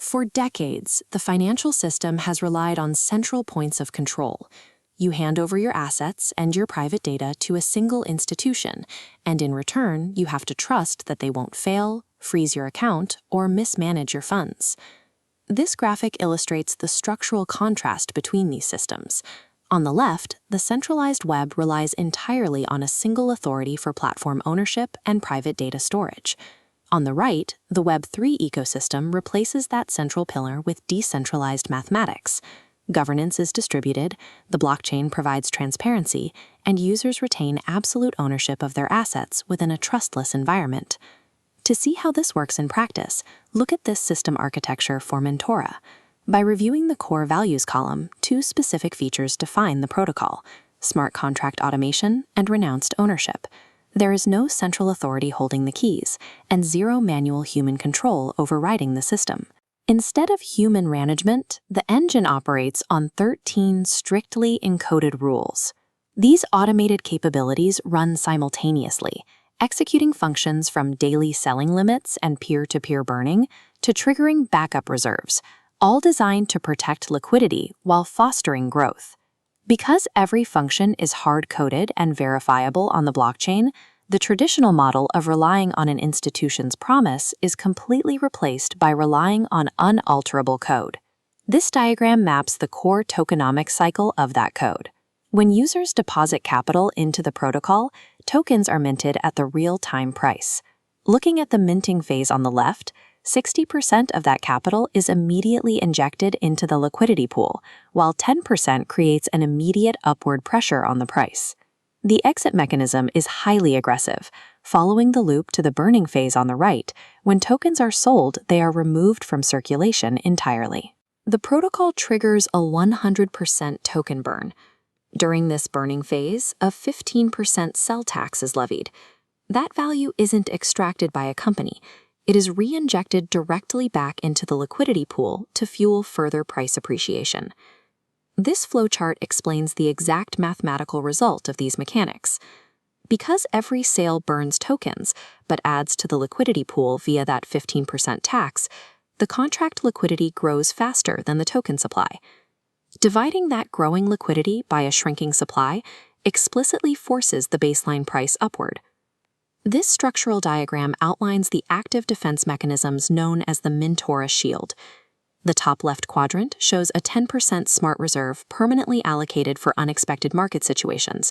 For decades, the financial system has relied on central points of control. You hand over your assets and your private data to a single institution, and in return, you have to trust that they won't fail, freeze your account, or mismanage your funds. This graphic illustrates the structural contrast between these systems. On the left, the centralized web relies entirely on a single authority for platform ownership and private data storage. On the right, the Web3 ecosystem replaces that central pillar with decentralized mathematics. Governance is distributed, the blockchain provides transparency, and users retain absolute ownership of their assets within a trustless environment. To see how this works in practice, look at this system architecture for Mintora. By reviewing the core values column, two specific features define the protocol: smart contract automation and renounced ownership. There is no central authority holding the keys, and zero manual human control overriding the system. Instead of human management, the engine operates on 13 strictly encoded rules. These automated capabilities run simultaneously, executing functions from daily selling limits and peer-to-peer burning to triggering backup reserves, all designed to protect liquidity while fostering growth. Because every function is hard-coded and verifiable on the blockchain, the traditional model of relying on an institution's promise is completely replaced by relying on unalterable code. This diagram maps the core tokenomics cycle of that code. When users deposit capital into the protocol, tokens are minted at the real-time price. Looking at the minting phase on the left, 60% of that capital is immediately injected into the liquidity pool, while 10% creates an immediate upward pressure on the price. The exit mechanism is highly aggressive, following the loop to the burning phase on the right. When tokens are sold, they are removed from circulation entirely. The protocol triggers a 100% token burn. During this burning phase, a 15% sell tax is levied. That value isn't extracted by a company. It is re-injected directly back into the liquidity pool to fuel further price appreciation. This flowchart explains the exact mathematical result of these mechanics. Because every sale burns tokens, but adds to the liquidity pool via that 15% tax, the contract liquidity grows faster than the token supply. Dividing that growing liquidity by a shrinking supply explicitly forces the baseline price upward. This structural diagram outlines the active defense mechanisms known as the Mintora shield. The top left quadrant shows a 10% smart reserve permanently allocated for unexpected market situations,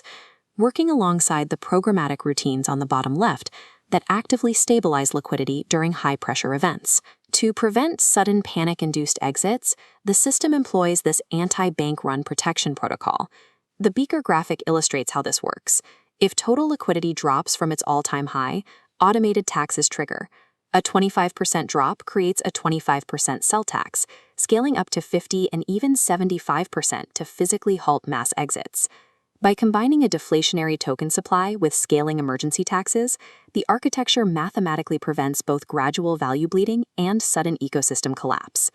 working alongside the programmatic routines on the bottom left that actively stabilize liquidity during high-pressure events. To prevent sudden panic-induced exits, the system employs this anti-bank run protection protocol. The beaker graphic illustrates how this works. If total liquidity drops from its all-time high, automated taxes trigger. A 25% drop creates a 25% sell tax, scaling up to 50% and even 75% to physically halt mass exits. By combining a deflationary token supply with scaling emergency taxes, the architecture mathematically prevents both gradual value bleeding and sudden ecosystem collapse.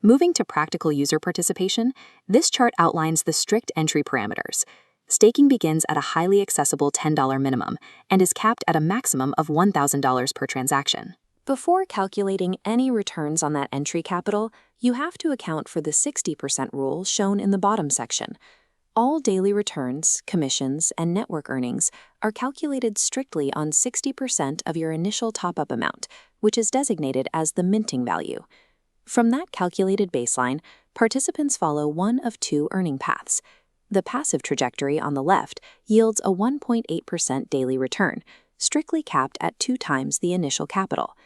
Moving to practical user participation, this chart outlines the strict entry parameters. Staking begins at a highly accessible $10 minimum and is capped at a maximum of $1,000 per transaction. Before calculating any returns on that entry capital, you have to account for the 60% rule shown in the bottom section. All daily returns, commissions, and network earnings are calculated strictly on 60% of your initial top-up amount, which is designated as the minting value. From that calculated baseline, participants follow one of two earning paths. The passive trajectory on the left yields a 1.8% daily return, strictly capped at 2 times the initial capital.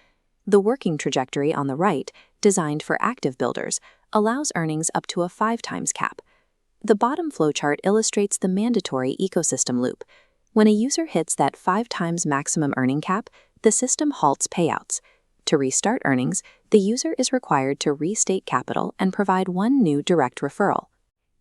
The working trajectory on the right, designed for active builders, allows earnings up to a 5 times cap. The bottom flowchart illustrates the mandatory ecosystem loop. When a user hits that 5 times maximum earning cap, the system halts payouts. To restart earnings, the user is required to restate capital and provide one new direct referral.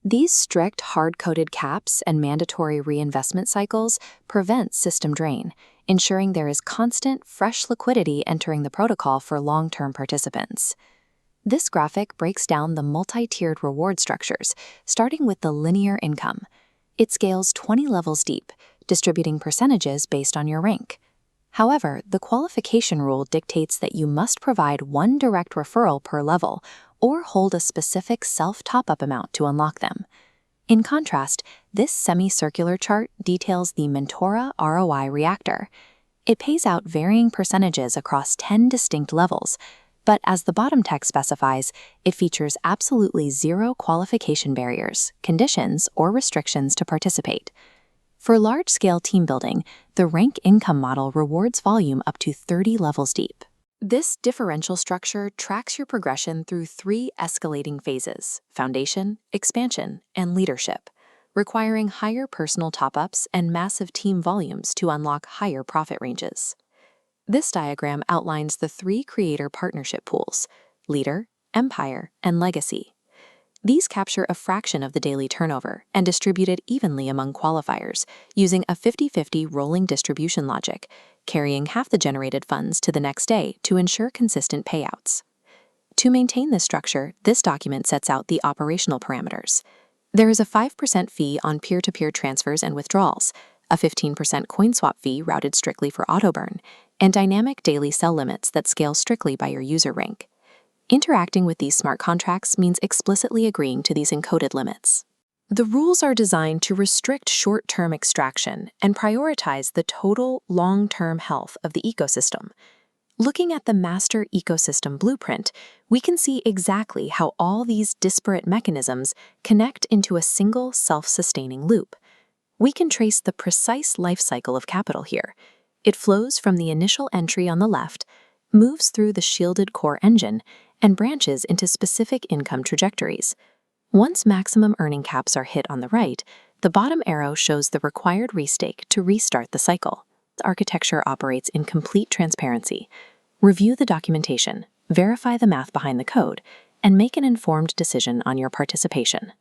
These strict hard-coded caps and mandatory reinvestment cycles prevent system drain, ensuring there is constant, fresh liquidity entering the protocol for long-term participants. This graphic breaks down the multi-tiered reward structures, starting with the linear income. It scales 20 levels deep, distributing percentages based on your rank. However, the qualification rule dictates that you must provide one direct referral per level or hold a specific self-top-up amount to unlock them. In contrast, this semicircular chart details the Mintora ROI reactor. It pays out varying percentages across 10 distinct levels, but as the bottom text specifies, it features absolutely zero qualification barriers, conditions, or restrictions to participate. For large-scale team building, the rank income model rewards volume up to 30 levels deep. This differential structure tracks your progression through 3 escalating phases: foundation, expansion, and leadership, requiring higher personal top-ups and massive team volumes to unlock higher profit ranges. This diagram outlines the 3 creator partnership pools: Leader, Empire, and Legacy. These capture a fraction of the daily turnover and distribute it evenly among qualifiers using a 50-50 rolling distribution logic, carrying half the generated funds to the next day to ensure consistent payouts. To maintain this structure, this document sets out the operational parameters. There is a 5% fee on peer-to-peer transfers and withdrawals, a 15% coin swap fee routed strictly for auto-burn, and dynamic daily sell limits that scale strictly by your user rank. Interacting with these smart contracts means explicitly agreeing to these encoded limits. The rules are designed to restrict short-term extraction and prioritize the total long-term health of the ecosystem. Looking at the master ecosystem blueprint, we can see exactly how all these disparate mechanisms connect into a single self-sustaining loop. We can trace the precise life cycle of capital here. It flows from the initial entry on the left, moves through the shielded core engine, and branches into specific income trajectories. Once maximum earning caps are hit on the right, the bottom arrow shows the required restake to restart the cycle. The architecture operates in complete transparency. Review the documentation, verify the math behind the code, and make an informed decision on your participation.